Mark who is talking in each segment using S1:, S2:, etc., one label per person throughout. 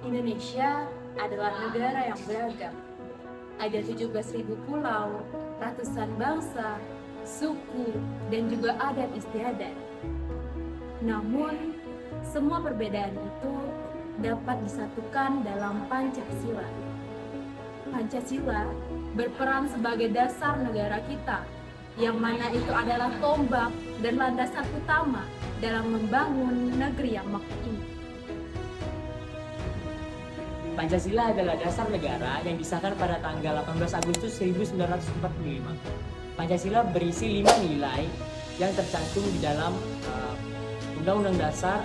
S1: Indonesia adalah negara yang beragam. Ada 17.000 pulau, ratusan bangsa, suku, dan juga adat istiadat. Namun, semua perbedaan itu dapat disatukan dalam Pancasila. Pancasila berperan sebagai dasar negara kita, yang mana itu adalah tombak dan landasan utama dalam membangun negeri yang makmur ini.
S2: Pancasila adalah dasar negara yang disahkan pada tanggal 18 Agustus 1945. Pancasila berisi 5 nilai yang tercantum di dalam Undang-Undang Dasar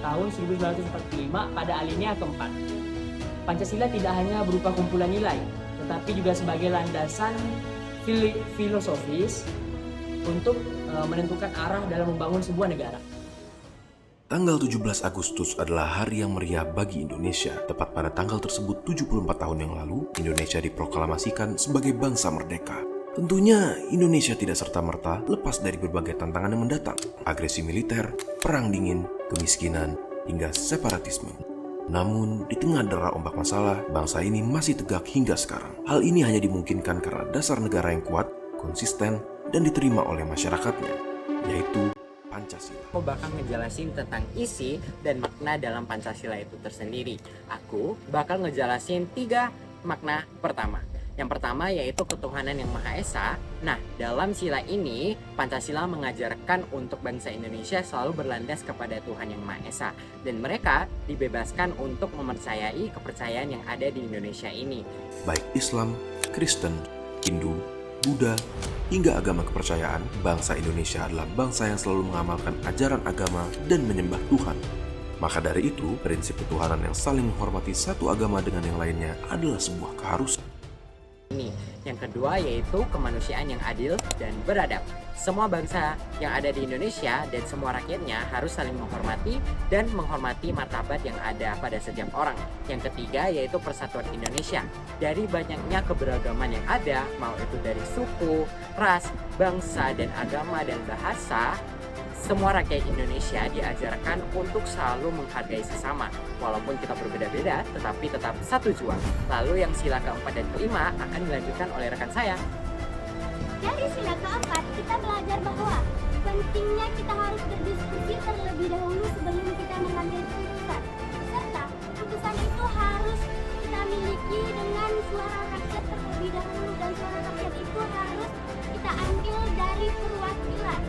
S2: tahun 1945 pada alinea keempat. Pancasila tidak hanya berupa kumpulan nilai, tetapi juga sebagai landasan filosofis untuk menentukan arah dalam membangun sebuah negara.
S3: Tanggal 17 Agustus adalah hari yang meriah bagi Indonesia. Tepat pada tanggal tersebut 74 tahun yang lalu, Indonesia diproklamasikan sebagai bangsa merdeka. Tentunya Indonesia tidak serta-merta lepas dari berbagai tantangan yang mendatang. Agresi militer, perang dingin, kemiskinan, hingga separatisme. Namun, di tengah dera ombak masalah, bangsa ini masih tegak hingga sekarang. Hal ini hanya dimungkinkan karena dasar negara yang kuat, konsisten, dan diterima oleh masyarakatnya, yaitu Pancasila.
S4: Aku bakal ngejelasin tentang isi dan makna dalam Pancasila itu tersendiri. Aku bakal ngejelasin 3 makna pertama. Yang pertama yaitu ketuhanan yang Maha Esa. Nah, dalam sila ini Pancasila mengajarkan untuk bangsa Indonesia selalu berlandas kepada Tuhan yang Maha Esa, dan mereka dibebaskan untuk mempercayai kepercayaan yang ada di Indonesia ini.
S3: Baik Islam, Kristen, Hindu, Buddha, hingga agama kepercayaan, bangsa Indonesia adalah bangsa yang selalu mengamalkan ajaran agama dan menyembah Tuhan. Maka dari itu, prinsip ketuhanan yang saling menghormati satu agama dengan yang lainnya adalah sebuah keharusan.
S4: Yang kedua yaitu kemanusiaan yang adil dan beradab. Semua bangsa yang ada di Indonesia dan semua rakyatnya harus saling menghormati dan menghormati martabat yang ada pada setiap orang. Yang ketiga yaitu persatuan Indonesia. Dari banyaknya keberagaman yang ada, mau itu dari suku, ras, bangsa, dan agama dan bahasa, semua rakyat Indonesia diajarkan untuk selalu menghargai sesama. Walaupun kita berbeda-beda, tetapi tetap satu jua. Lalu yang sila keempat dan kelima akan dilanjutkan oleh rekan saya.
S5: Dari sila keempat, kita belajar bahwa pentingnya kita harus berdiskusi terlebih dahulu sebelum kita mengambil keputusan. Serta keputusan itu harus kita miliki dengan suara rakyat terlebih dahulu, dan suara rakyat itu harus kita ambil dari perwakilan.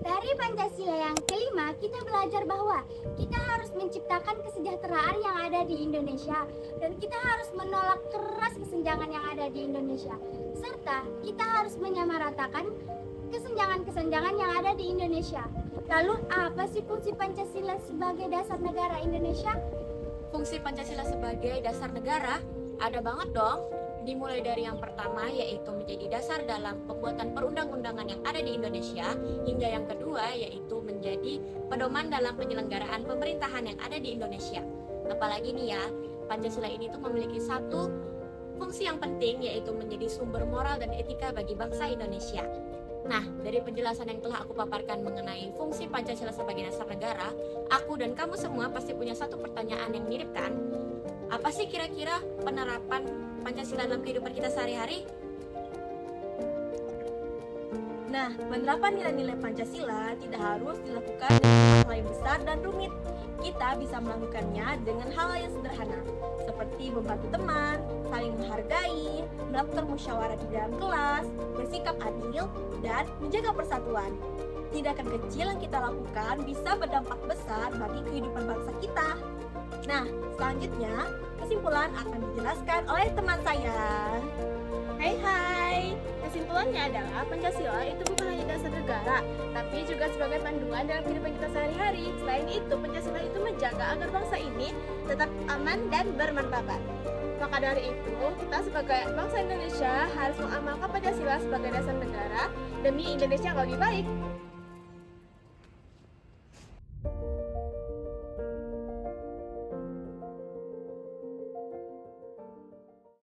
S5: Dari Pancasila yang kelima, kita belajar bahwa kita harus menciptakan kesejahteraan yang ada di Indonesia, dan kita harus menolak keras kesenjangan yang ada di Indonesia, serta kita harus menyamaratakan kesenjangan-kesenjangan yang ada di Indonesia. Lalu apa sih fungsi Pancasila sebagai dasar negara Indonesia?
S6: Fungsi Pancasila sebagai dasar negara ada banget dong. Dimulai dari yang pertama yaitu menjadi dasar dalam pembuatan perundang-undangan yang ada di Indonesia, hingga yang kedua yaitu menjadi pedoman dalam penyelenggaraan pemerintahan yang ada di Indonesia. Apalagi nih ya, Pancasila ini tuh memiliki satu fungsi yang penting, yaitu menjadi sumber moral dan etika bagi bangsa Indonesia. Nah, dari penjelasan yang telah aku paparkan mengenai fungsi Pancasila sebagai dasar negara, aku dan kamu semua pasti punya satu pertanyaan yang mirip kan? Apa sih kira-kira penerapan Pancasila dalam kehidupan kita sehari-hari?
S7: Nah, penerapan nilai-nilai Pancasila tidak harus dilakukan dengan hal yang besar dan rumit. Kita bisa melakukannya dengan hal yang sederhana, seperti membantu teman, saling menghargai, melakukan musyawarah di dalam kelas, bersikap adil, dan menjaga persatuan. Tindakan kecil yang kita lakukan bisa berdampak besar bagi kehidupan bangsa kita. Nah, selanjutnya kesimpulan akan dijelaskan oleh teman saya.
S8: Hai, kesimpulannya adalah Pancasila itu bukan hanya dasar negara, tapi juga sebagai panduan dalam kehidupan kita sehari-hari. Selain itu, Pancasila itu menjaga agar bangsa ini tetap aman dan bermartabat. Maka dari itu, kita sebagai bangsa Indonesia harus mengamalkan Pancasila sebagai dasar negara demi Indonesia yang lebih baik.